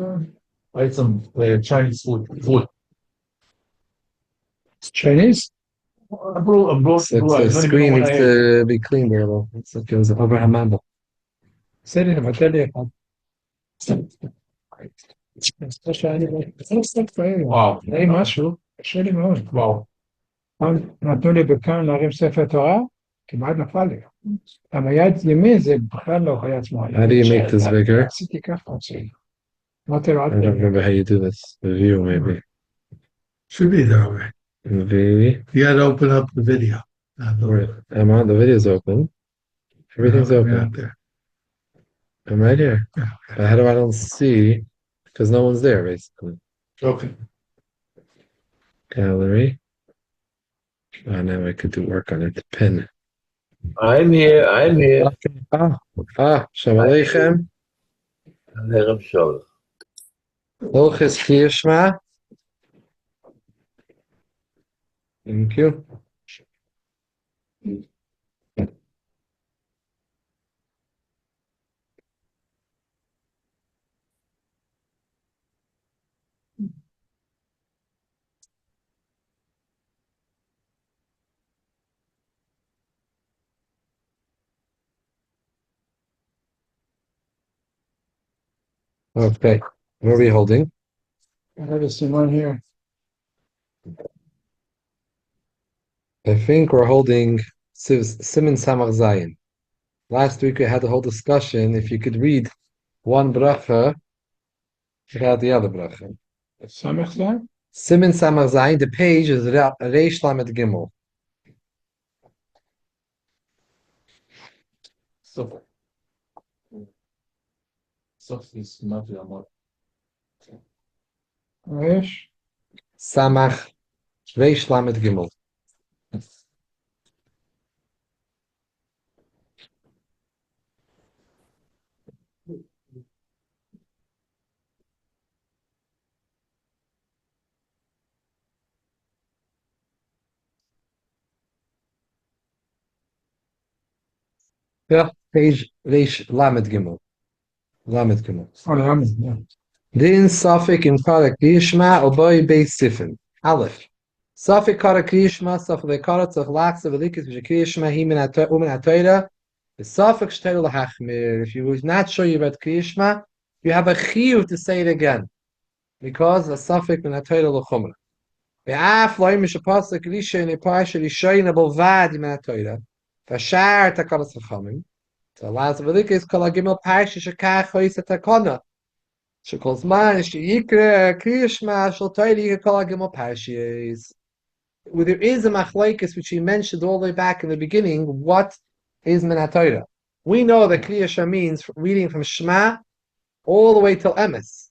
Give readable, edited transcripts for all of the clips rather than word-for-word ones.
I ate some Chinese food. Chinese? The screen needs to be cleaned there, though. It's like it was over Hamamba. سيري لما تلي Wow. اي משהו, קשה לי מאוד. Wow. נתנו לי בכאן להרים ספר תורה, כמעט נפל לי. אבל יד ימין זה בכלל לא היה עצמו. How do you make this bigger? עשיתי ככה. אמרתי לו, I don't remember how you do this. The view, maybe. Should be that way. The You got to open up the video. Right. I'm on. The video's open. Everything's open. There. I'm right here. Yeah. But how do I don't see? Because no one's there, basically. Okay. Gallery. Oh, now I could do work on it. The pen. I'm here. Shalom Aleichem. Aleichem Shalom. Halachos Shema. Thank you. Okay, what are we holding? I have a one here. I think we're holding Siman Samach Zayin. Last week we had a whole discussion if you could read one bracha without the other bracha. Samach Zayin? Siman Samach Zayin, the page is Reish Lamed Gimel. So is not your Reish? Samach Reish Lamed Gimel. Yeah, page Reish Lamed Gimel. Lamed Gimel. Oh, Lamed, yeah. Din Safik in Kara Kriyishma Oboy Beis Sifin. Aleph. Safik Kara Kriyishma, Safik Kara Tzach Lachs of Elikis Kriyishma, Himin Atoira. The Safik Shtel Lahachmir. If you was not sure you read Kriyishma, you have a chiyuv to say it again. Because the Safik Min Atoira Lachumra. Be'af Loim Mishapasik Risha in a Parsha Rishoyin Abovad Min Atoira. Vashar Takalas Chachamim. So Laz of Elikis Kala Gimel Parsha Shakach Hoysa Takana. Shekol Zman Sheyikra Kriyishma Shel Torah Yikol Gimel Parshiyos. There is a machlokes which he mentioned all the way back in the beginning. What is Min HaTorah? We know that Kriyishma means reading from Shema all the way till Emes.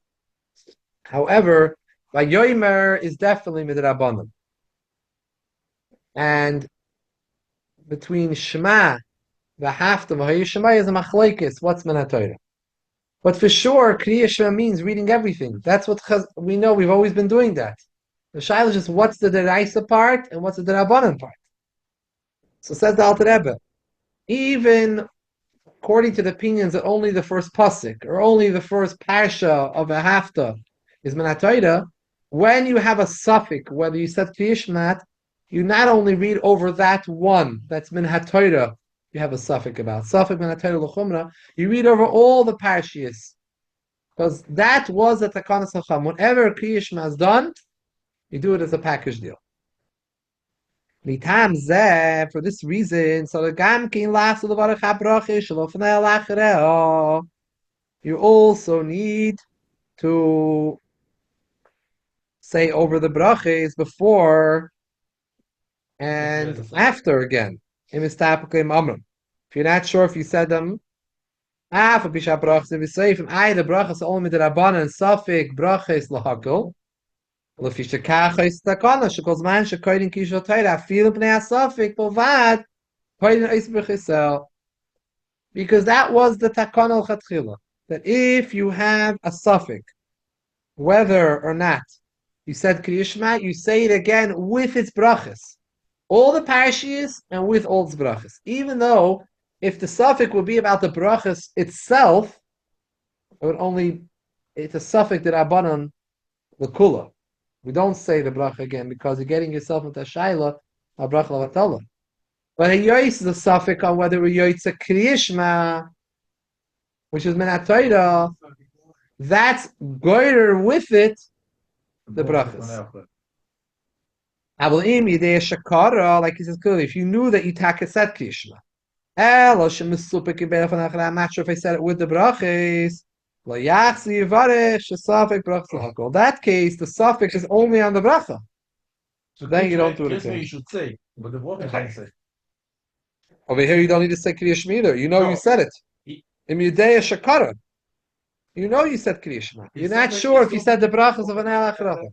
However, Vayomer is definitely Midrabanan. And between Shema, the Haftam, Shema is a machlokes. What's Min HaTorah? But for sure, Kriya Shema means reading everything. That's what we know. We've always been doing that. The Shaila is just what's the Deraisa part and what's the Derabanan part. So says the Alter Rebbe, even according to the opinions that only the first pasuk or only the first parsha of a hafta is Min HaTorah, when you have a suffix, whether you said Kriya Shema, you not only read over that one that's Min HaTorah, you have a suffix about suffix Min HaTorah L'chumra. You read over all the parshiyos because that was the Takanas Chacham. Whenever Kriya Shema is done, you do it as a package deal. Mitam zeh, for this reason, so the gam kin last of the varach habrachish shalofnei lachreo. You also need to say over the brachis before and after again. If you're not sure if you said them, for Bisha brachas, if you say from the brachas only with the Rabbanan and Safik brachas lahakol, well, if you shekach is takana, shekol zman shekoydin kishol Torah, feel pnei Safik bovad, koydin is b'chisel, because that was the takana l'chatchila, that if you have a Safik, whether or not you said Kriya Shema, you say it again with its brachas. All the parashiyos and with all its brachas. Even though if the suffix would be about the brachas itself, it would only it's a suffix that Abanon the kula. We don't say the bracha again because you're getting yourself into a shaila, a bracha latala. But a yoitz is a suffix on whether we yoitz a kriyishma, which is minatayra. That's goiter with it the brachas. Avalim yidei shakara, like he says clearly, if you knew that you take a set kriyishma. I'm not sure if I said it with the brachas. That case, the suffix is only on the bracha. So Then you don't do it here's what again. you should say, but the water can't say. Over here, you don't need to say Kriya Shema either. You know No. you said it. He- In Yudea Shakara, you know you said Kriya Shema. He You're said not that sure he's if you going said the to- brachas of an al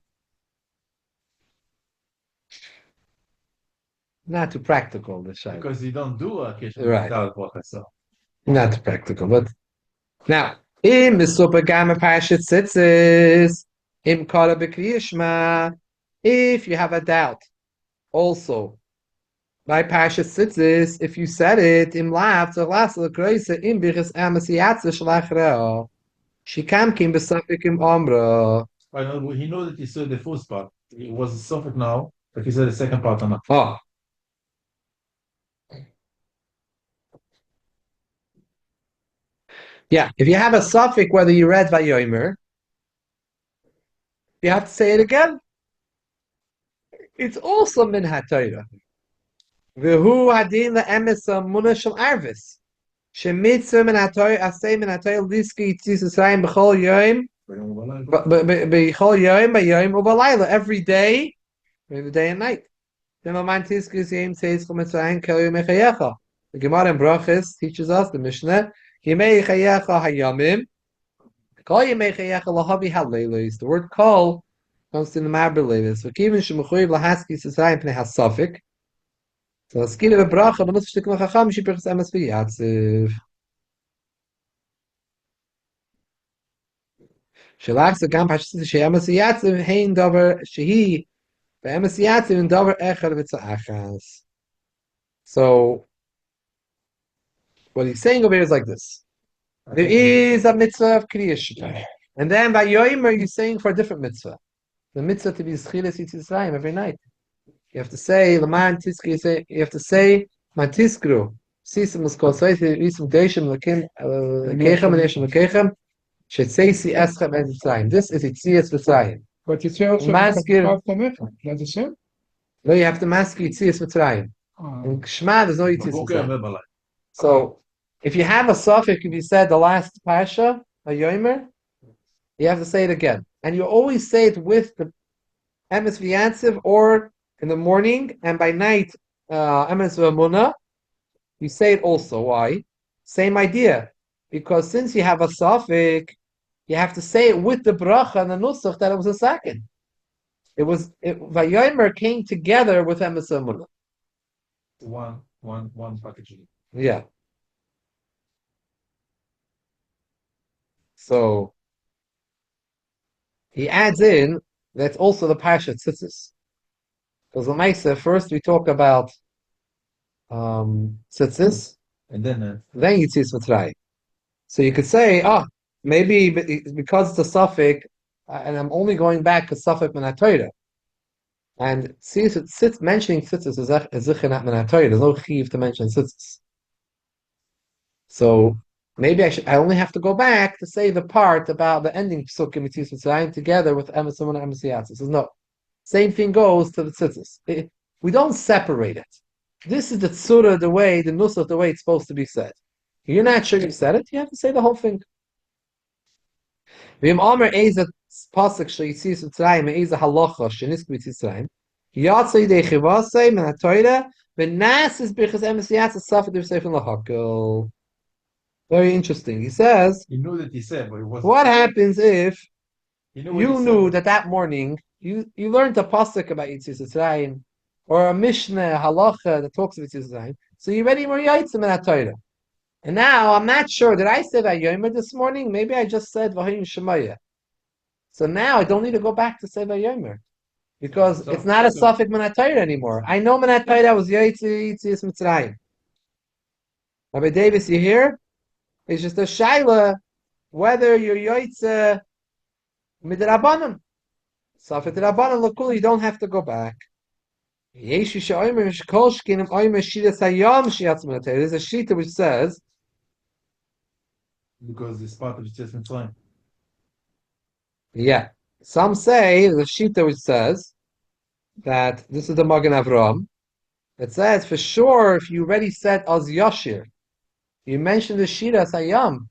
Not too practical, this shayla. Because you don't do a kish Right. without water. So Not too practical, but now in the super gamma parashat tzitzis im kara b'Kriya Shema. If you have a doubt, also by parashat tzitzis, if you said it im lav tzachlas l'kreisa im bichas amasiyatz shlach reo shikam kim b'safik im amra. I know he knows that he said the first part. It was a suffix now, but he said the second part or not. Oh. Yeah, if you have a suffix whether you read Vayomer, you have to say it again. It's also min haTorah. V'hu hadin le'emes munah shel arvis. Shemitzvah min haTorah asay min haTorah liski yitzis Yisrael b'chol yom b'chol yom b'yom u'balayla every day and night. Then man tiskis yom says chol mitzvah kel yom echayecha. The Gemara in Brachos teaches us the Mishnah Yemei echayecha hayamim kol yemei echayecha lahavi haleilos. The word kol comes to the Ma'aber Levis. So even shemechuyev lahaski Yisrael pnei hasafik. So skila bebracha benutzt shtik machacham shipirchas emes v'yatziv. Shelach zegam pashtis she'emes v'yatziv hein davar shehi be'emes v'yatziv in davar echad v'tza'achas. So what he's saying over here is like this. There is a mitzvah of Kriya Shema. And then by Yoimer, you're saying for a different mitzvah. The mitzvah to be Schilas Yitzrayim every night. You have to say, Laman Tiskru, you have to say, Man Tiskru, Sisim Muskol, Soithi, Risum Deishim, Lakim, Lekechem, Neshim Lekechem, Shetseisi Eschem and Yitzrayim. This is Yitzias Yitzrayim. But you say also Maskir. That's the same? No, you have to mask Yitzias Yitzrayim. In Shema, there's no Yitzias Yitzrayim. So, if you have a suffix, if you said the last parsha, a yomer, you have to say it again. And you always say it with the emes v'yatziv, or in the morning, and by night, emes v'amuna, you say it also. Why? Same idea. Because since you have a suffix, you have to say it with the bracha and the nusach that it was a second. Vayomer came together with emes v'amuna. One packaging. Yeah. So he adds in that's also the Parshat Tzitzis. Because Lamaisa, first we talk about Tzitzis, And then Yitzis Mitzrayim. So you could say, maybe because it's a suffix, and I'm only going back to suffix min haTorah. And mentioning Tzitzis is zichinat min haTorah. There's no chiv to mention Tzitzis. So maybe I only have to go back to say the part about the ending psukim Yitzis Mitzrayim together with emes v'amuna emes v'yatziv. So no, same thing goes to the tzitzis. We don't separate it. This is the tzura, the way, the nusach, the way it's supposed to be said. You're not sure you said it, you have to say the whole thing. V'im omer eiza pasuk sheyitzis Mitzrayim eiza halachos shenisk Mitzrayim yatzei dei chivasei min haTorah v'nasis b'chas emes v'yatziv safed b'sefer lahakel. Very interesting. He says, he knew that he said, but it wasn't. what happens if You you knew that morning you learned a pasuk about Yitzis Mitzrayim or a Mishnah, a halacha that talks about Yitzis Mitzrayim, so you already were Yitzim in that Torah. And now I'm not sure. Did I say Vayomer this morning? Maybe I just said Vahayim Shemaya. So now I don't need to go back to say Vayomer because it's not a suffix min haTorah anymore. I know min haTorah was Yitzis Mitzrayim. Rabbi Davis, you hear? It's just a shaila whether you're yoitze Midrabanan. Safek Rabbanan Lakul, you don't have to go back. There's a shita which says, because it's part of Yitzias Mitzrayim. yeah, some say the shita which says that this is the Magen Avraham. It says for sure if you already said Az Yashir, you mentioned the Shira Sayam,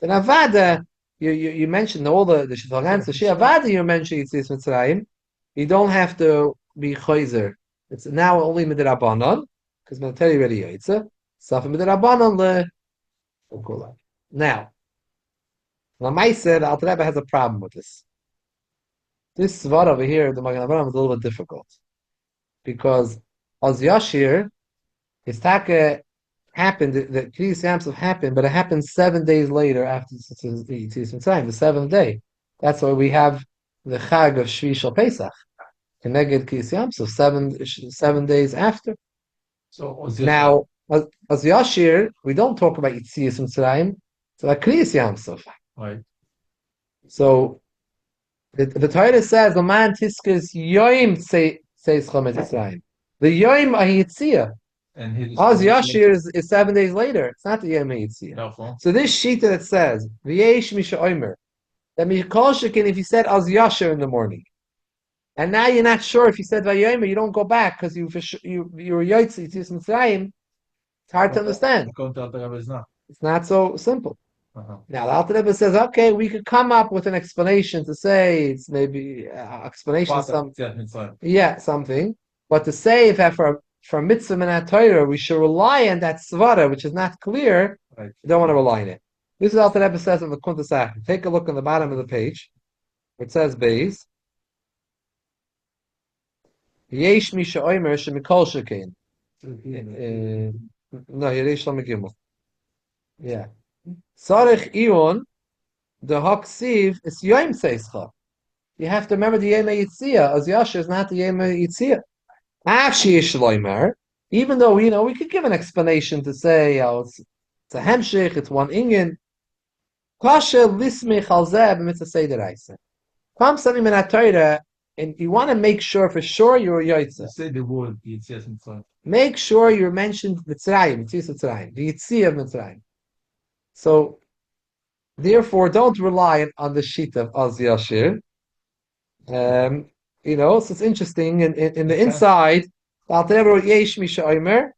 then Avada, you mentioned all the Shitagans, the Shira Avada you mentioned Yitzias Mitzrayim, you don't have to be Chayzer. It's now only Midrabanan, because Military already Yitzah. Safa Midrabanan le. Now, Lamai said Alter Rebbe has a problem with this. This Svar over here, the Magen Avraham, is a little bit difficult. Because Az Yashir, his Taka happened, the Krias Yamsuf happened, but it happened 7 days later after the seventh day. That's why we have the Chag of Shvi Shal Pesach. Keneged Krias Yamsuf, 7 days after. So Now, as Yashir, we don't talk about Yitzias Mitzrayim, it's about Krias Yamsuf. right. So, the Torah says, the man tiskes Yoim says Chomet Mitzrayim. The Yoim Ahitzia. And he Az Yashir is 7 days later. It's not the Yoim Ahitzia. Doubtful. So this sheet that says, V'yesh Misha Omer, that Mikol Shekin, if you said Az Yashir in the morning, and now you're not sure if you said Vayomer, you don't go back because you were Yotzi, Yitzias Mitzrayim. It's hard to understand. According to Alter Rebbe, it's not. It's not so simple. Uh-huh. Now, the Alter Rebbe says, okay, we could come up with an explanation to say it's maybe explanation of Part of some, Yitzias Mitzrayim. yeah, something. But to say that for mitzvah and Torah, we should rely on that svara, which is not clear, Right. you don't want to rely on it. This is Alter Rebbe says in the Kuntas Achim. Take a look on the bottom of the page. It says Beis. Yesh Misha Omer Shemikol Shekein. No, Yeresh Shlomo Gimel. Yeah. Sarich Ion, the Haksiv is Yom Seischa. You have to remember the Yom Yitzia. Az Yashir is not the Yom Yitzia. Afshi Shloimer, even though we could give an explanation to say it's a hemshich, it's one inyan. Kasha lismich al zeh b'mitzvah seder aisa. Come something in Torah, and you want to make sure for sure you're Yotzeh. Say the word Yitzias Mitzrayim. Make sure you mentioned Mitzrayim, Yitzias Mitzrayim, the Yitzia of Mitzrayim. So, therefore, don't rely on the sheet of Az Yashir. So it's interesting. In the inside, Alter Rebbe wrote Yesh Misha Omer,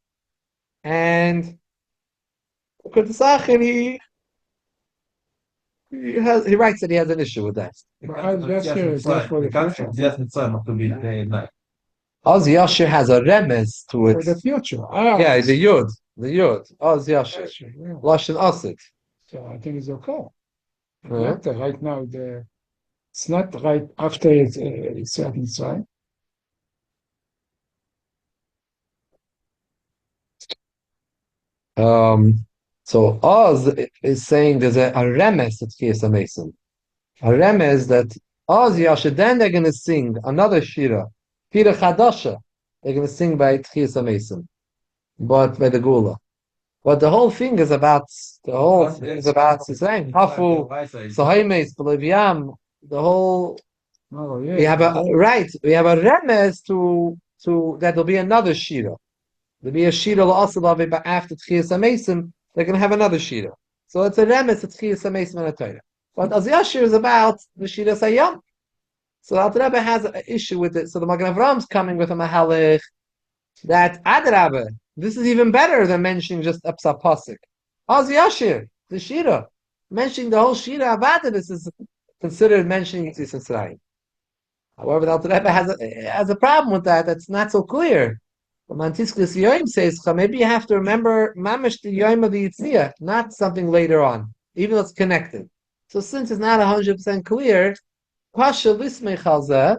and Kurtasachin, he writes that he has an issue with that. That's here, that's for the future. Yitzias Mitzrayim have to be day and night. Az Yashir has a remez to For the it. future. Yeah, the Yud. Az Yashir. Yeah. Lashon Asid. So I think it's okay. Yeah. Right now, it's not right after it's certain time. So Oz is saying there's a remez at Krias Mason. A remez that Oz Yashir, then they're going to sing another Shira, Pira Chadasha. They're going to sing by Krias Mason, but by the Gula. But the whole thing is about the same. Hafu, Sahaimes, Boliviam, the whole. Oh, yeah. We have a remez to that there'll be another Shira. There'll be a Shira la'asalav, but after Tchias HaMesim, they're going to have another Shira. So it's a remez to Tchias HaMesim and a Torah. But Az Yashir is about the Shira Sayyam. So Alter Rebbe has an issue with it. So the Magen Avraham's coming with a mahalech that Adrabah, this is even better than mentioning just Epsa Pasik. Az Yashir, the Shira. Mentioning the whole Shira Avada, this is considered mentioning Yitzis Mitzrayim. However, the Alter Rebbe has a problem with that. That's not so clear. But Mantiskis Yoim says, maybe you have to remember Mamish the Yoim of the Yitzia, not something later on, even though it's connected. So since it's not 100% clear, Pasha Lismei Chalzeh,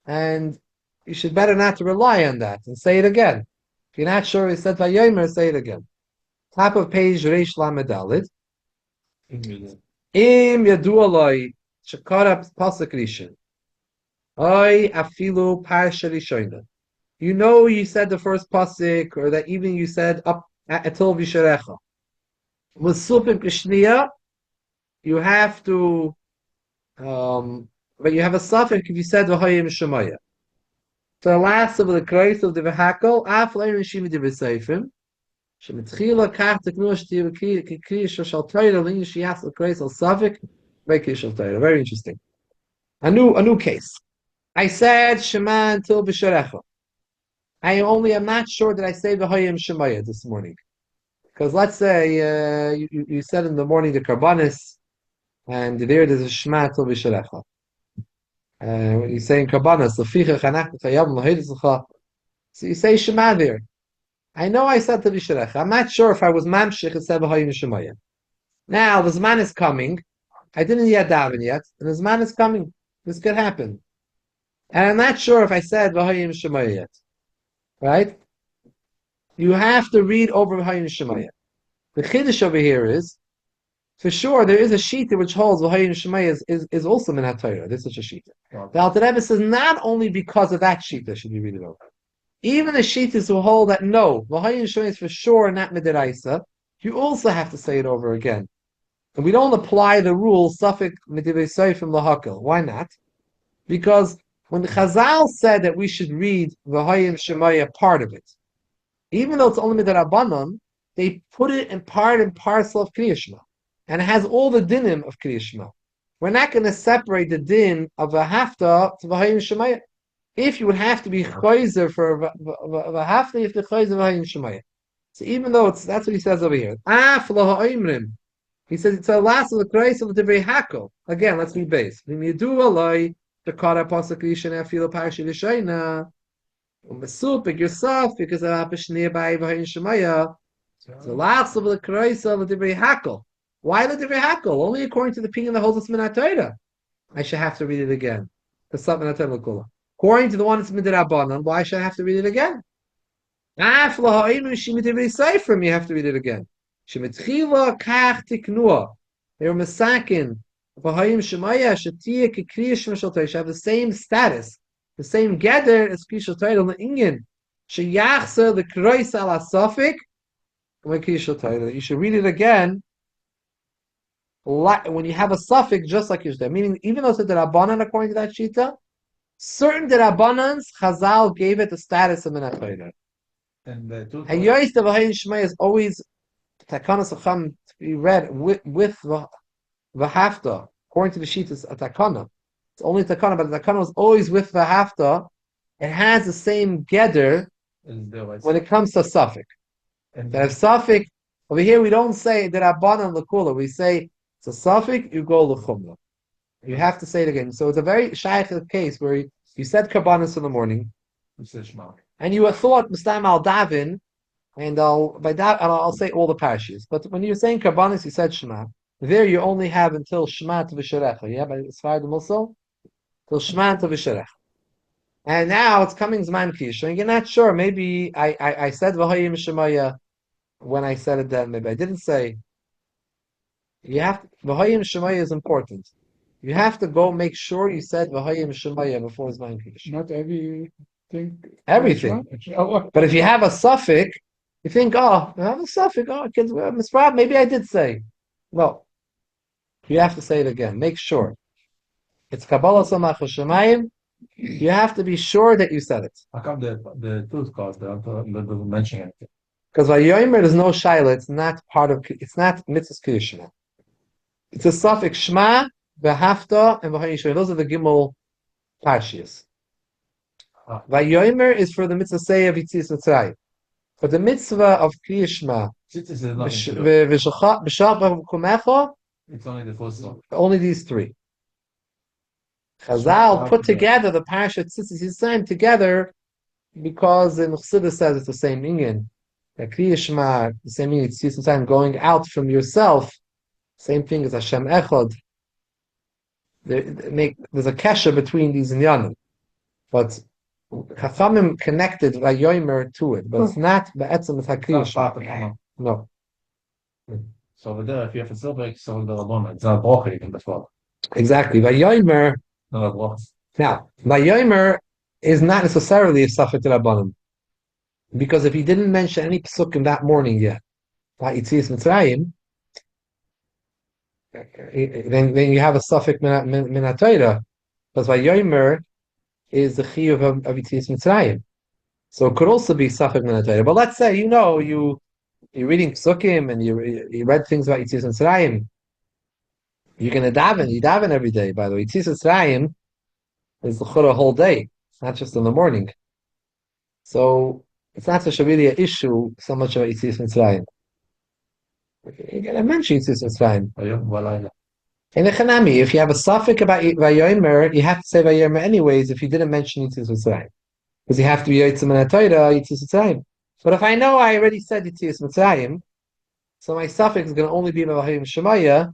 and you should better not to rely on that and say it again. If you're not sure he said Vayomer, say it again. Top of page Reish Lamed Daled. Im Yadu Aloi Shekara Pasuk Rishon. Oy Afilu Parsha Rishoina. You said the first pasuk, or that even you said up until Visharecha. With Supim Kishniya, you have to But you have a suffix if you said v'hoyim shemaya. So the last of the Krias of the vehicle, af le'er shimi de v'seifim, shemitchila kach teknu shti v'kriya shal Torah l'in shiyas l'Krias al suffix v'kriya shal Torah. Very interesting. A new case. I said Shema until b'sharecha. I only am not sure that I say v'hoyim shemaya this morning. Because let's say you said in the morning the karbanis, and there's a Shema till b'sharecha. When you say in karbanis, so you say Shema there. I know I said till b'sharecha. I'm not sure if I was mamshich and said v'hoyim shemaya. Now the Zman is coming. I didn't yet daven yet, and the Zman is coming. This could happen. And I'm not sure if I said v'hoyim shemaya yet. Right? You have to read over v'hoyim shemaya. The chiddush over here is, for sure, there is a shita which holds v'hoyim shemaya is also min HaTorah. There's such a shita. Wow. The Alter Rebbe says not only because of that shita should you read it over. Even the shitas who hold that no, v'hoyim shemaya is for sure not midiraisa, you also have to say it over again. And we don't apply the rule suffix midivei seifim lahakel. Why not? Because when the Chazal said that we should read v'hoyim shemaya part of it, even though it's only midirabanan, they put it in part and parcel of Krias Shema, and it has all the dinim of Krias Shema. We're not going to separate the din of a hafta to v'hoyim shemaya. If you would have to be chayzer for a hafta, you have to chayzer v'hoyim shemaya. So even though that's what he says over here. He says it's a last of the Krias of the Divrei Hakel. Again, let's be base. When you do alay the kara pasuk rishon afil parashat rishayna, umesupik yourself because of apishniya by v'hoyim shemaya. It's the last of the Krias of the Divrei Hakel. Why the Divrei Hakel? Only according to the opinion that holds us min HaTorah. I should have to read it again. According to the one that's midirabanan, why should I have to read it again? You have to read it again. Shemitchila kach tiknua. They were masakin. V'hoyim shemaya shetia k'kriyas shema shel Torah. Have the same status, the same gather as kriyas shel Torah on the inyan. Sheyachsa the Krias al asafik. You should read it again when you have a suffix just like Yishda. Meaning, even though it's a Rabbanan according to that Shita, certain Rabbanans, Chazal gave it the status of Min HaTorah. And And Yois the V'hoyim Shemaya is always Takanas Acham to be read with V'hafta. According to the Shita, it's a Takana. It's only Takana, but the Takana is always with V'hafta. It has the same Geder when it comes to suffix. and That if suffix, over here we don't say the Rabbanan L'Kula, we say it's a suffix, you go L'Chumla. You have to say it again. So it's a very shaykh case where you said Karbanis in the morning, and you thought Mustam al Davin, and I'll say all the parashas. But when you're saying Karbanis, you said Shema. There you only have until Shema to V'sharecha. Yeah, by Sfardim also, till Shema to V'sharecha. And now it's coming Zman Kish, and you're not sure. Maybe I said V'hoyim Shemaya when I said it then. Maybe I didn't say. You have V'hoyim Shemaya is important. You have to go make sure you said V'hoyim Shemaya before Zman Kish. Not everything. Everything. Oh, But if you have a suffix, you think, oh, I have a suffix. Oh, Misrab, maybe I did say. Well, you have to say it again. Make sure. It's Kabbalah Samach Shemayim. You have to be sure that you said it. How come the truth cause the mentioning it? Because by Yomer there's no Shaila, it's not part of, it's not Mitzvah's Krias Shema. It's a suffix Shema, V'hafta, and V'hoyim Shema. Those are the Gimel Parshias. Vayomer is for the mitzvah say of Yitzias Mitzrayim. For the mitzvah of Krias Shema, It's only the first one. only these three. Chazal put together the Parsha Tzitzis Yisrael together because in Chassidus says it's the same inyan. That Krias Shema, the same inyan, Tzitzis Yisrael, going out from yourself, same thing as Hashem Echad. There's a kesha between these inyanim. But Chachamim connected Vayomer to it, but it's not Ba'etzem Krias Shema. No. So over there, if you have a silver, so the Rabbana, it's not broken even before. Exactly. Vayomer. No, what? Now, Vayomer is not necessarily a Safek Rabbanim. Because if he didn't mention any Pesukim that morning yet, like Yitzias Mitzrayim, then you have a suffix minatoira, because Vayomer is the chiyuv of Yitzias Mitzrayim. So it could also be suffix minatoira. But let's say you're reading psukim and you read things about Yitzias Mitzrayim. You're gonna daven. You daven every day. By the way, Yitzias Mitzrayim is the chura whole day, not just in the morning. So it's not such a really an issue so much about Yitzias Mitzrayim. You're gonna mention Yitzias Mitzrayim. In the Chanami, if you have a suffix about Vayomer, you have to say Vayomer anyways if you didn't mention Yitzias Mitzrayim. Because you have to be Yitzim Minatoira, Yitzias Mitzrayim. But if I know I already said Yitzias Mitzrayim, so my suffix is going to only be Mavahim Shemaya,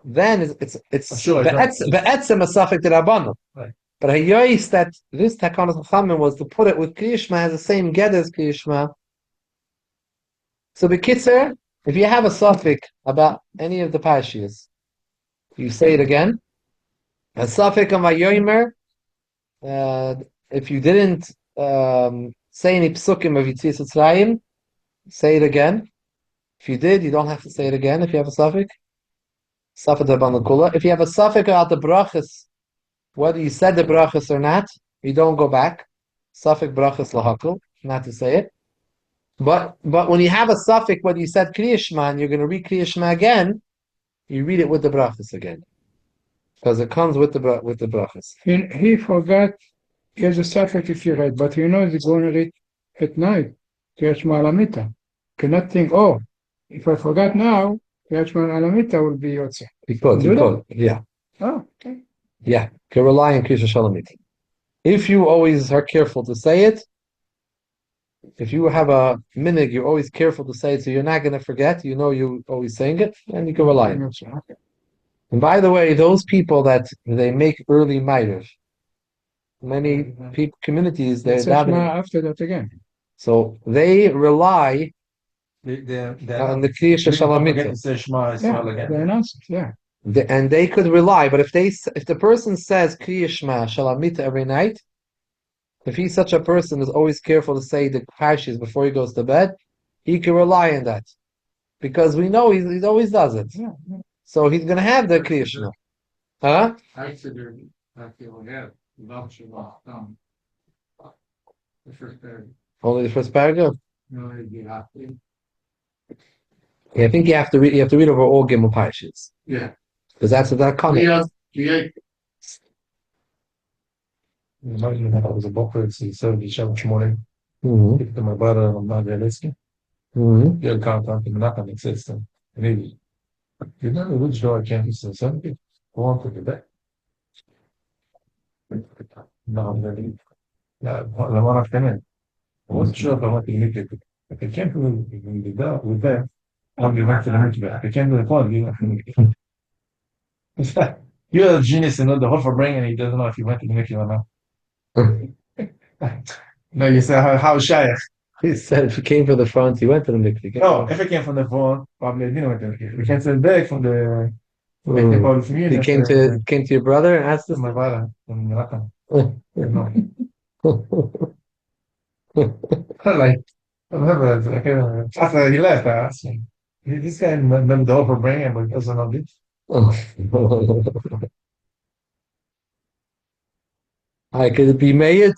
then it's Be'etzem a suffix to Rabbanim. Right. But Hayois that this Takanas Chachamim was to put it with Krias has the same get as Krias. So B'kitzer, if you have a suffix about any of the Parshiyas, you say it again. A suffix on Vayomer, if you didn't say any psukim of Yitzias Mitzrayim, say it again. If you did, you don't have to say it again if you have a suffix. Suffix Rabbanan Kula. If you have a suffix about the brachas, whether you said the brachas or not, you don't go back. Suffix brachas lahakol, not to say it. But when you have a suffix, whether you said Krias Shema and you're going to read Krias Shema again, you read it with the brachas again, because it comes with the brachas. He forgot. He has a suffix if you read, but he knows he's going to read at night. Krias Shema Alamita. Cannot think, oh, if I forgot now, Krias Shema Alamita will be Yotze. You could, yeah. Oh, okay. Yeah, you can rely on Krias Shalamit. If you always are careful to say it, if you have a minig, you're always careful to say it, so you're not going to forget, you're always saying it, and you can rely on it. Okay. And by the way, those people that they make early Ma'ariv, many communities, they're Shema after that again. so they rely on the Krias Shalamit. Shalamit. They announce it, yeah. And they could rely, but if the person says Krias Shema Shalamita every night, if he's such a person who's always careful to say the parshas before he goes to bed, he can rely on that, because we know he always does it. Yeah. So he's going to have the Krias Shema. Huh? Only the first paragraph. Yeah, I think you have to read over all Gimel parshas. Yeah. Because that's what that comment. I was a boker, it's 77 morning. Mm-hmm. Picked my brother on my realistic. Mm-hmm. You'll count on him, not on the system. Maybe. You know which door I can't use the sun? Go on to the back. No, I'm ready. Yeah, the one after me. I wasn't sure if I wanted to make it. If I can't do it with that, I'll be back to the Mikveh. If I can't do the pod, you're a genius and know the whole for brain, and he doesn't know if he went to the Mikveh or not. No, you said how shy. He said if he came from the front, he went to the mikveh. No, if it came from the phone, probably I didn't went to the mikveh. We can't send back from the. He came to your brother and asked us. My brother from Morocco. Like, I remember, after he left, I asked him, this guy remember the whole brain, but he doesn't know this. Could it be made?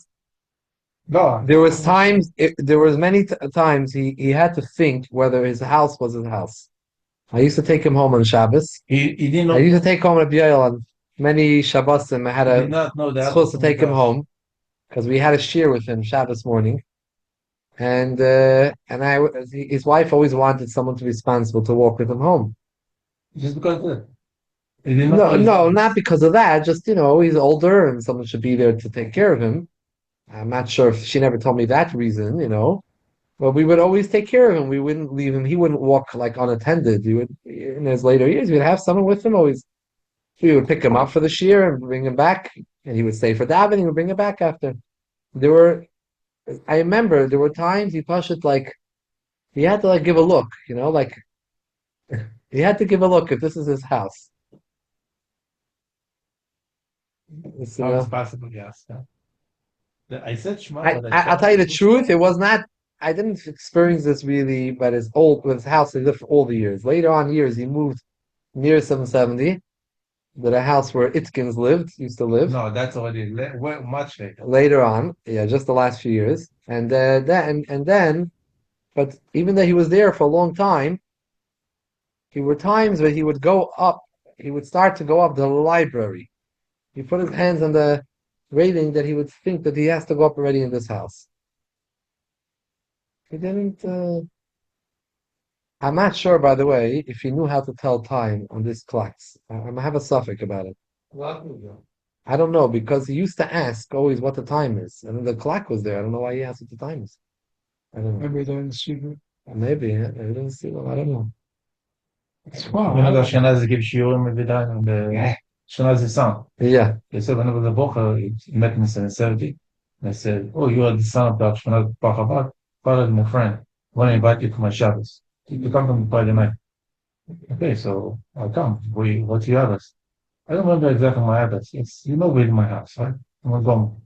No. There was many times he had to think whether his house was his house. I used to take him home on Shabbos. He didn't know. I used to take home at B'Yael on many Shabbosim. I had did not know that. supposed to take him home because we had a shir with him Shabbos morning, and his wife always wanted someone to be responsible to walk with him home. Just because of that. No, not because of that. Just he's older and someone should be there to take care of him. I'm not sure if she never told me that reason, but we would always take care of him. We wouldn't leave him. He wouldn't walk like unattended. He would, in his later years, we'd have someone with him always. We would pick him up for the shir and bring him back, and he would stay for davening and bring him back after. I remember there were times he pushed it he had to give a look, he had to give a look if this is his house. It's possible, yes. I said Shema. I'll tell you the truth. It was not. I didn't experience this really, but with his house, he lived for all the years. Later on years, he moved near 770, that a house where Itkins used to live. No, that's already much later. Later on, yeah, just the last few years, and then, but even though he was there for a long time, there were times where he would go up. He would start to go up to the library. He put his hands on the railing that he would think that he has to go up already in this house. He didn't. I'm not sure, by the way, if he knew how to tell time on this clocks. I have a suffix about it. I don't know, because he used to ask always what the time is, and the clock was there. I don't know why he asked what the time is. I don't know. Maybe they didn't see it. Maybe yeah, I didn't see them. I don't know. It's You far. know, Ashkenazi give shiurim every day on the Ashkenazi son. Yeah, They said when I was a bocher, he met me in 770. And I said, "Oh, you are the son of the Ashkenazi Bachabat, father of my friend. I want to invite you to my Shabbos. You come to me Friday night." Okay, so I come. What's your address? I don't remember exactly my address. It's where in my house, right? I'm going.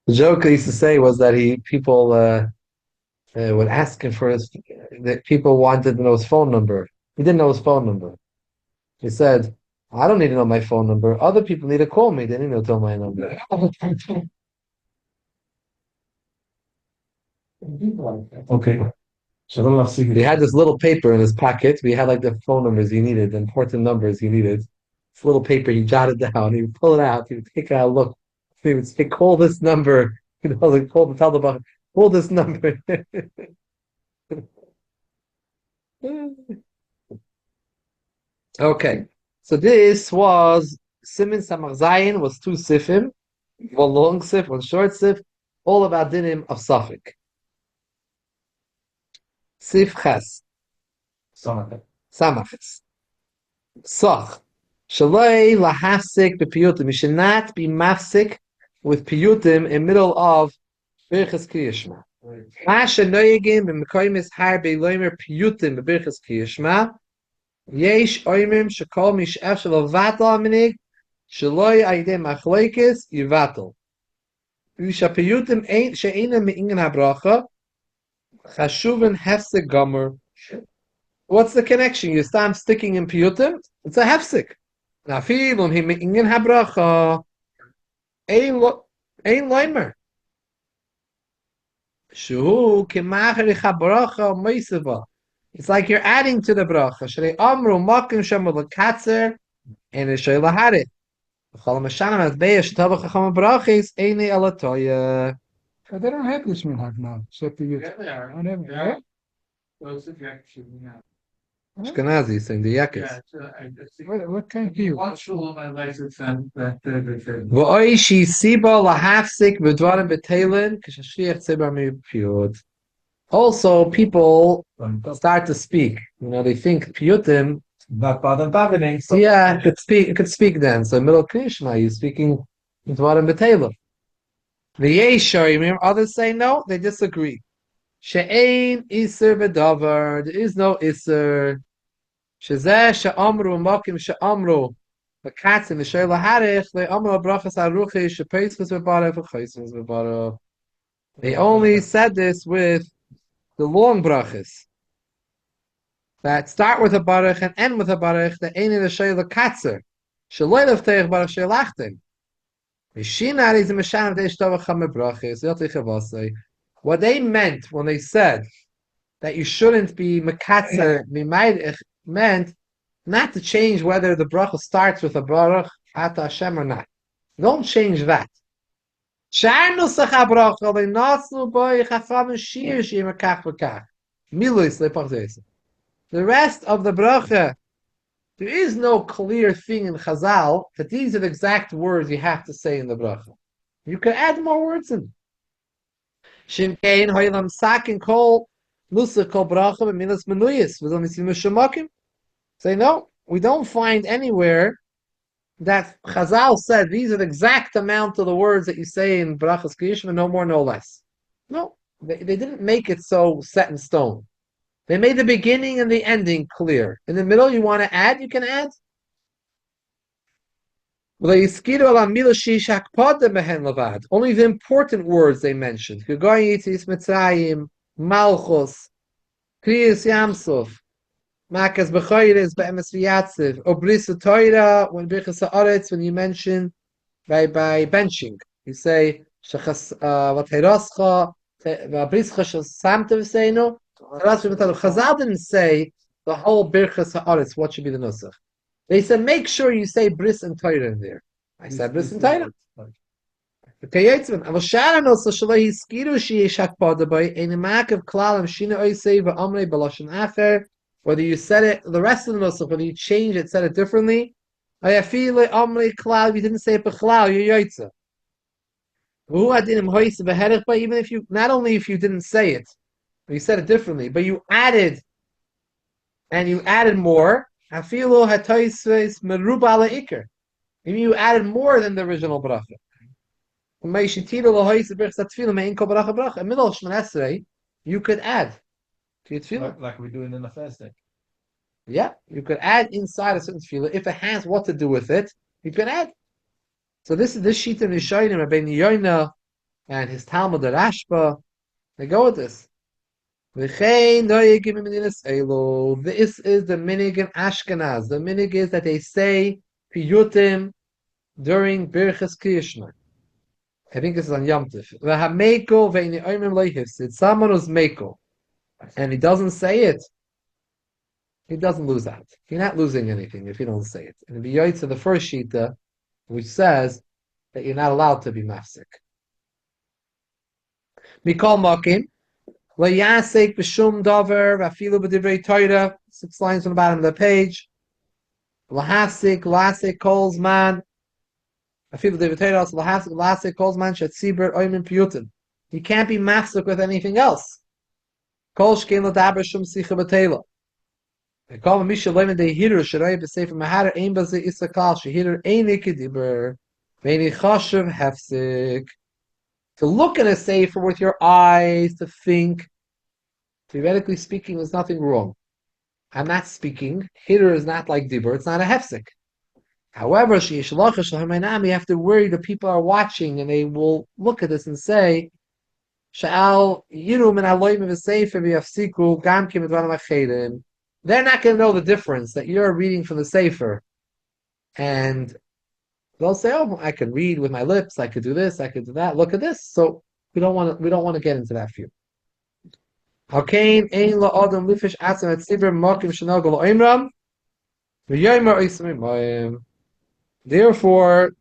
the joke I used to say was that people would ask him for that people wanted to know his phone number. He didn't know his phone number. He said, "I don't need to know my phone number. Other people need to call me. They need to know my number." Okay. So don't have He had this little paper in his pocket. We had like the phone numbers he needed, the important numbers he needed. This little paper he jotted down. He would pull it out. He would take out a look. He would say, "Call this number." Like tell the boss, "Call this number." Okay, so this was Simin Samach Zayin was two sifim, one long sif, one short sif, all about dinim of Safik. Sif Ches. Samach. Samachis. Soch. Shaloi lahafsik b'piyutim. You should not be mafsik with piyutim in middle of Birchas Kriyashma. Masha noyegim b'mekoyim har b'loimer piyutim b'Birchas Kriyashma. Yesh oimim shekol mish'ef shelo vatal aminig shaloi ayidei machloikis yivatal. Usha piyutim she'ena me'ingen habracha chashuven hefsik gomer. What's the connection? You start sticking in piyutim? It's a hefsik. Now, filum him ingen habracha ein loimer. Shu kemacher habracha meiseva. It's like you're adding to the bracha. Shrei amru makim shema lekatzer and shrei laharit. Chol mashanam as beish tavach chacham brachis eine alatoya. But they don't have this minhag now, except the youth. they are. I never, yeah? Those actually, yeah. Ashkenazi saying the yakis. What kind of you? One shalom and license and that V'oishi siba lahafsik v'dvarim b'teilin k'shashliach tzibah mi'piyut. Also, people start to speak. They think piyutim. not bad and davening. So Yeah, it could speak then. So middle Krishna, you're speaking dvarim b'teilin. The Yesharim, others say no, they disagree. She'ein iser v'davar. There is no iser. Shezeh she'amru makim she'amru. V'katzim v'sher laharich le'amru brachas aruchi she'peitzvus v'barach v'chaisvus v'barach. They only said this with the long brachas that start with a baruch and end with a baruch. The ein in the shayla katzer shaloi lefteich baruch shalachtim. What they meant when they said that you shouldn't be mekatzer mimaydich meant not to change whether the bracha starts with a baruch ata Hashem or not. Don't change that. The rest of the bracha, there is no clear thing in Chazal that these are the exact words you have to say in the bracha. You can add more words in. Shimkein hoilam sakin kol nusa kol bracha b'milas menuyis v'zom yisim shemakim. Say no, we don't find anywhere that Chazal said these are the exact amount of the words that you say in brachas kriyishma, no more, no less. No, they didn't make it so set in stone. They made the beginning and the ending clear. In the middle, you want to add, you can add. Only the important words they mentioned. Malchus, Krias Yamsuf, Makas b'chayres be'emes v'yatziv. Or brisa toira, when birchas ha'aretz, when you mention by benching. You say, shechas, v'teirascha, v'abrischa shesamte v'seinu. Chazal didn't say the whole birchas ha'aretz, what should be the nusach. They said, make sure you say bris and toira in there. I said bris and toira. Okay, Yitzvin. Aval shara nusach shalai hiskiru sheyesh hakpada by ein ma'akav klalam shina oisei v'amrei b'lashon acher. Whether you said it, the rest of the nusach, whether you change it, said it differently. Ayafile amrei klal, you didn't say it b'chlal, you're Yitzvin. Even if you, not only if you didn't say it, but you said it differently, but you added, and you added more. Afilu hatoisves meruba ala ikr. Maybe you added more than the original bracha. You could add to your tefillah. Like we're doing in the first day. Yeah, you could add inside a certain tefillah. If it has what to do with it, you can add. So this sheet in Rishonim, Rabbeinu Yoina and his Talmud the Rashba, they go with this. This is the minig in Ashkenaz. The minig is that they say piyutim during Birchas Kriyashma. I think this is on Yom Tov. Someone who's Meiko, and he doesn't say it, he doesn't lose out. You're not losing anything if you don't say it. And the Yoitza, the first Shita, which says that you're not allowed to be mafsik. Mikol Mokim, Layasek b'shum davar, v'afilu b'divrei Torah, 6 lines from the bottom of the page. Lahasik, lasik, kolz man, afilu b'divrei Torah, lahasik, lasik, kolz man, shetzibur, oimin piyutim. You can't be mafsik with anything else. Kol shkein l'daber shum sicha b'teila. They call him Misha Levin de Hiru, Sharai b'sefer Mahar, ein baze isakal, shehiru ein ikediber, ve'ni chashav hefsik. To look at a sefer with your eyes, to think, theoretically speaking, there's nothing wrong. I'm not speaking. Hitter is not like dibur. It's not a hefsek. However, you have to worry that people are watching and they will look at this and say, they're not going to know the difference that you're reading from the sefer. And they'll say, "Oh, I can read with my lips. I could do this. I could do that. Look at this." So we don't want to get into that view. Therefore,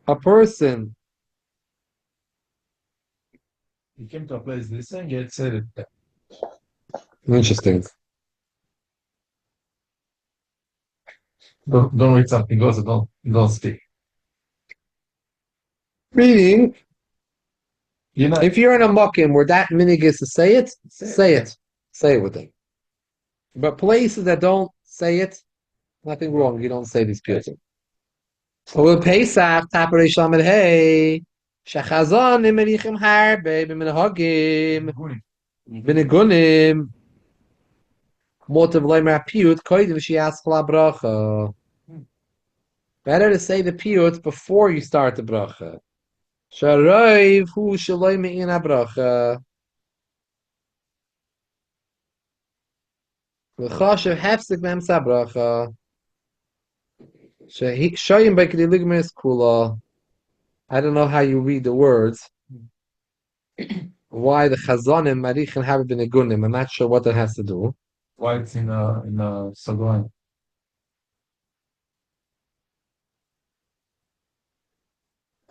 a person. You came to a place listening, yet said it. Interesting. Don't read something else. Don't speak. Meaning, You're not. if you're in a mukim where that minig is to say it, say it. Say it with them. But places that don't say it, nothing wrong. You don't say these people. Well, Pesach, Tapari Shamad Hey, Shachazon, Imerichim Harbe, Biminahogim, Binigunim, Motiv Leimer Piyut, Koidim Shias Bracha. Better to say the piyut before you start the bracha. Sharayv hu shaloi me'in ha-bracha. V'chashav hefsek me'emsa bracha. Shoyim b'kedi ligmer kula. I don't know how you read the words. Why the chazonim marichin have been egunim. I'm not sure what that has to do. Why it's in a Sogoin.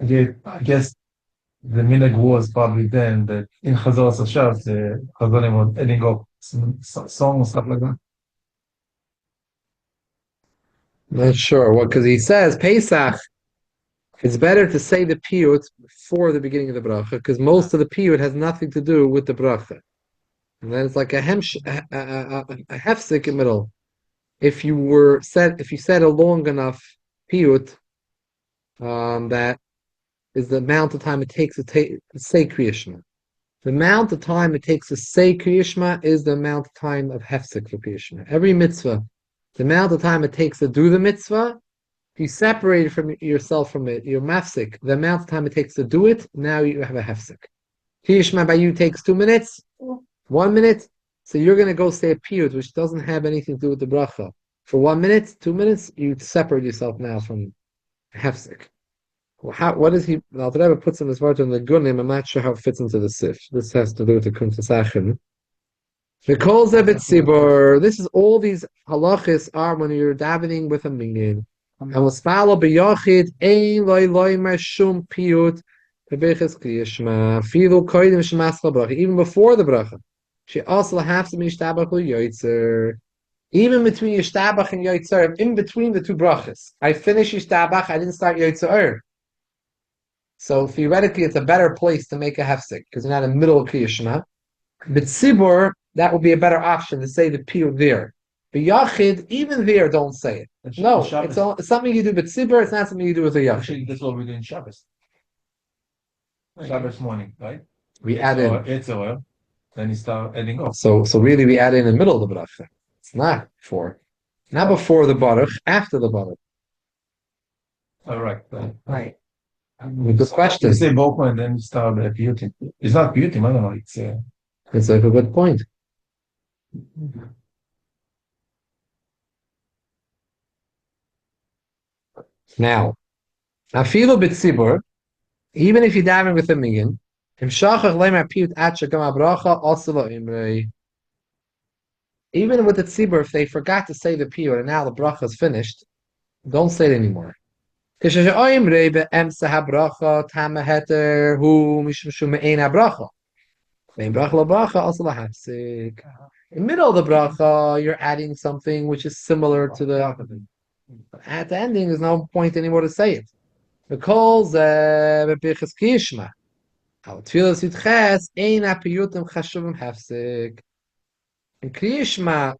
I guess the minhag was probably then that in Chazor Sashav, the Chazonim were adding up songs, stuff like that. Not sure. Well, because he says Pesach, it's better to say the piyut before the beginning of the bracha, because most of the piyut has nothing to do with the bracha, and then it's like a hefsek in the middle. If you said a long enough piyut, that is the amount of time it takes to say Krias Shema. The amount of time it takes to say Krias Shema is the amount of time of hefsek for Krias Shema. Every mitzvah, the amount of time it takes to do the mitzvah, if you separate yourself from it, you're mafsik. The amount of time it takes to do it, now you have a hefsek. Krias Shema by you takes 2 minutes, 1 minute. So you're going to go say a piyut, which doesn't have anything to do with the bracha. For 1 minute, 2 minutes, you separate yourself now from hefsek. What is he? Now, the Rebbe puts in this word in the gunim. I'm not sure how it fits into the sif. This has to do with the kuntesachim. Because of it, sibur. This is all these halachis are when you're davening with a minyan. And was follow b'yachid ein loy shum piyut bebeches kriyashma filu koidim shemas bracha. Even before the bracha, she also has to be shtabach yoytzer. Even between yishtabach and yoytzer, in between the two brachas, I finished yishtabach. I didn't start yoytzer. So theoretically, it's a better place to make a hefsek because you're not in the middle of kriyashma. But sibur, that would be a better option to say the piyut there. But yachid, even there, don't say it. No, it's something you do with tzibur. It's not something you do with a yachid. Actually, that's what we do in Shabbos. Shabbos morning, right? We add in. It's oil. Then you start adding off. So really, we add in the middle of the bracha. It's not before. Not before the baruch, after the baruch. All right. Right. Good question. You say bocha and then you start piyutim. It's not piyutim, I don't know. It's like a good point. Now, afilu b'tzibur, even if you're davening with a minyan, even with the tzibur, if they forgot to say the piyut and now the bracha is finished, don't say it anymore. In the middle of the bracha, you're adding something which is similar to the. At the ending, there's no point anymore to say it. The calls bebichas kishma. Tfilas yitches ein apiyutim chashuvim hefsek. And kriyishma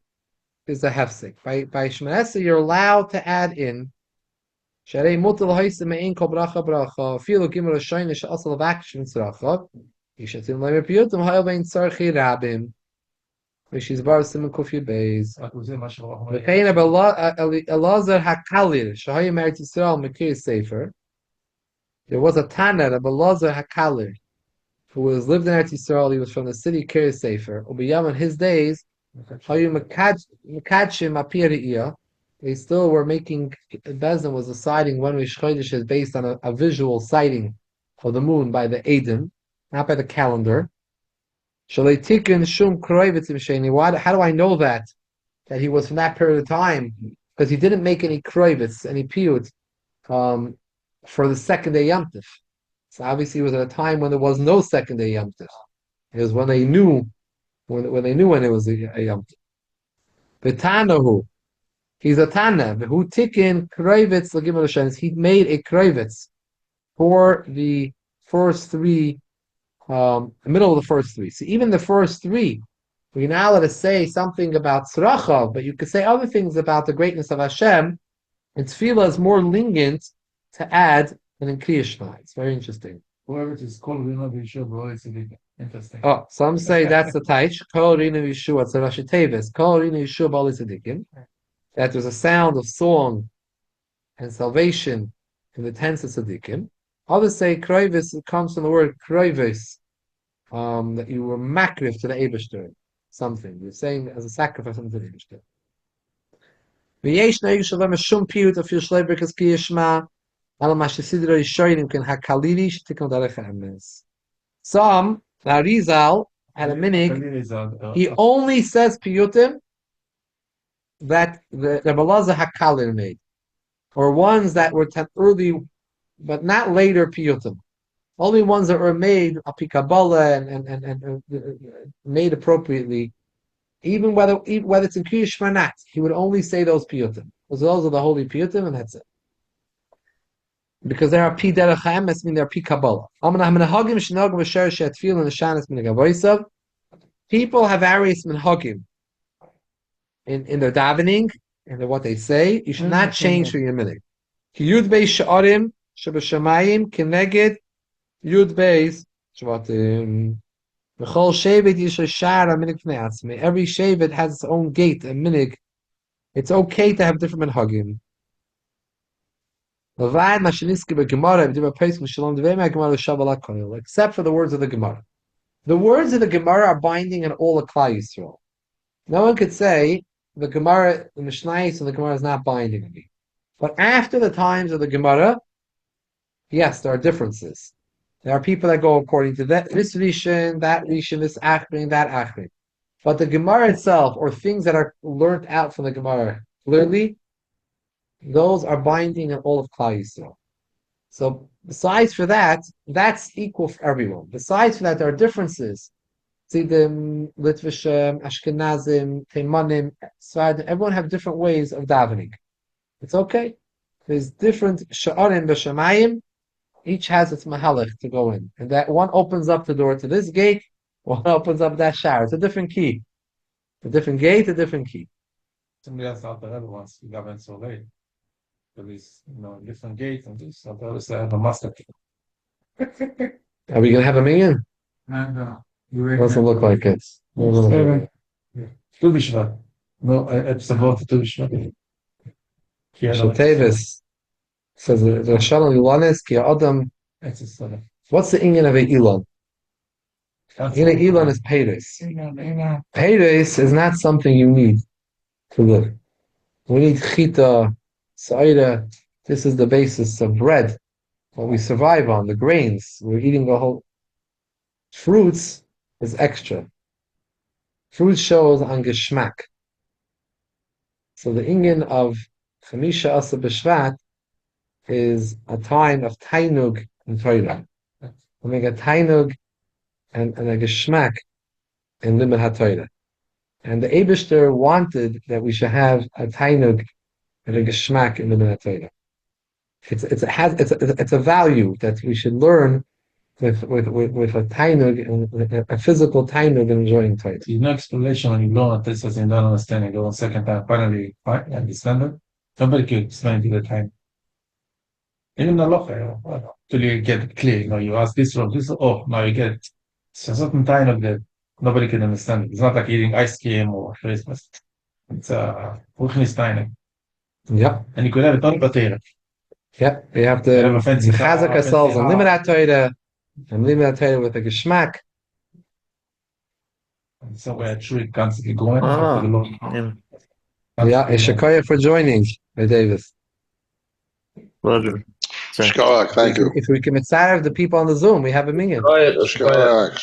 is a hefsek. By Shema, you're allowed to add in. Sharei mutal ha'isem ein kol bracha bracha. Filu gimel hashoyne she'asal v'akshim tzracha. Yishatim leimer piyutim ha'el bein tzarchi rabim. Which is bar siman kufi beis. V'chein Elazar hakalir shahayim Eretz Yisrael mekir sefer. There was a Tana, Rabbi Elazar hakalir, who was lived in Eretz Yisrael. He was from the city Kir Sefer. Ubiyam in his days, hayim mekadshim apir. They still were making. Bezdin was deciding when Rish Chodesh is based on a visual sighting of the moon by the Eidim, not by the calendar. How do I know that he was from that period of time? Because he didn't make any kroivitz, any piyut, for the second day Yom Tov. So obviously it was at a time when there was no second day Yom Tov. It was when they knew when it was a Yom Tov. V'tanahu, he's a Tana. Who tikin kroivitz l'gimel Hashem. He made a kroivitz for the first three. The middle of the first three. So even the first three, we're not allowed to say something about tzracha, but you could say other things about the greatness of Hashem. And tefillah is more lenient to add than in Krias Shema. It's very interesting. Whoever it is called Rina V'Yeshua, it's interesting. Oh, some say that's the taich. Kol Rina V'Yeshua, it's a Rashi Tevis. Kol Rina V'Yeshua B'Ali Tzadikim. That there's a sound of song and salvation in the tents of tzaddikim. Others say kroivis, it comes from the word kroivis, that you were makriv to the Eibishter, something. You're saying as a sacrifice unto the Eibishter. Some, Rizal had a minig, he only says piyutim that the Rebbe Elazar HaKalir made, or ones that were early, but not later piyutim. Only ones that were made api Kabbalah and made appropriately, even whether it's in Krias Shema or not, he would only say those piyutim. Because those are the holy piyutim, and that's it. Because there are pi derech ha'emes, mean there are pi Kabbalah. People have various minhagim in their davening and what they say. You should not change for your minhag. Yud beis sha'arim shebashamayim keneged Yud beis shvatim. V'chol shevet yisha shara minhag pnei atzmi. Every shevet has its own gate and minhag. It's okay to have different minhagim. Except for the words of the Gemara. The words of the Gemara are binding on all the Klal Yisrael. No one could say the Gemara, the Mishnayos and the Gemara is not binding on me. But after the times of the Gemara, yes, there are differences. There are people that go according to this Rishon, this Achrin, that Achrin. But the Gemara itself, or things that are learned out from the Gemara, clearly, those are binding on all of Klal Yisrael. So besides for that, that's equal for everyone. Besides for that, there are differences. Tzidim, Litvishim, Ashkenazim, Teimanim, Sfardim, everyone have different ways of davening. It's okay. There's different sha'arim b'shamayim. Each has its mahalach to go in. And that one opens up the door to this gate, one opens up that shower. It's a different key. A different gate, a different key. Somebody else out there once we got in so late. There is, different gates and this. So there have a master key. Are we gonna have a minyan? And Doesn't look like it. 7. Tu B'Shvat. No, it's about Tu B'Shvat. Shaltevis says the Shalom Ilanis ki Adam. It's a sort of. What's the inyan of a Elon? Elon is Peiris. Peiris is not something you need to live. We need chita, saira. This is the basis of bread, what we survive on, the grains. We're eating the whole. Fruits is extra. Fruit shows on geschmack. So the inyan of Chamisha Asa B'Shvat is a time of tainug in Torah. We make a tainug and a geschmack in Limud HaTorah. And the Eibishter wanted that we should have a tainug and a geschmack in Limud HaTorah. It's a value that we should learn with a tainug and a physical tainug and enjoying Torah. There's no explanation when you learn this as you don't understand it. Go on second time, finally, understand it. Nobody can explain it at the time. Even the locha, till you get it clear. You ask this from this, now you get it. It's a certain time of that nobody can understand it. It's not like eating ice cream or Christmas. It's a time. Yeah. And you could have it on potato. Yeah, we have to chazak ourselves on Limud HaTorah and Limud HaTorah with a geschmack. So we're truly constantly going. Yeah, Shakaya for joining, Davis. Pleasure. Shkorak, thank you. If we can mitzvah the people on the Zoom, we have a minyan. Shkorak.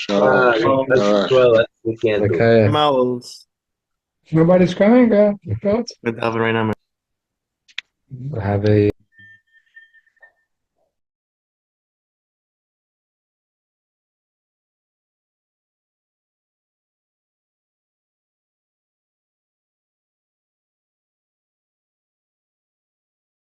We can't do. Okay. Mouths. Nobody's coming, Scott? We're diving right now. We'll have a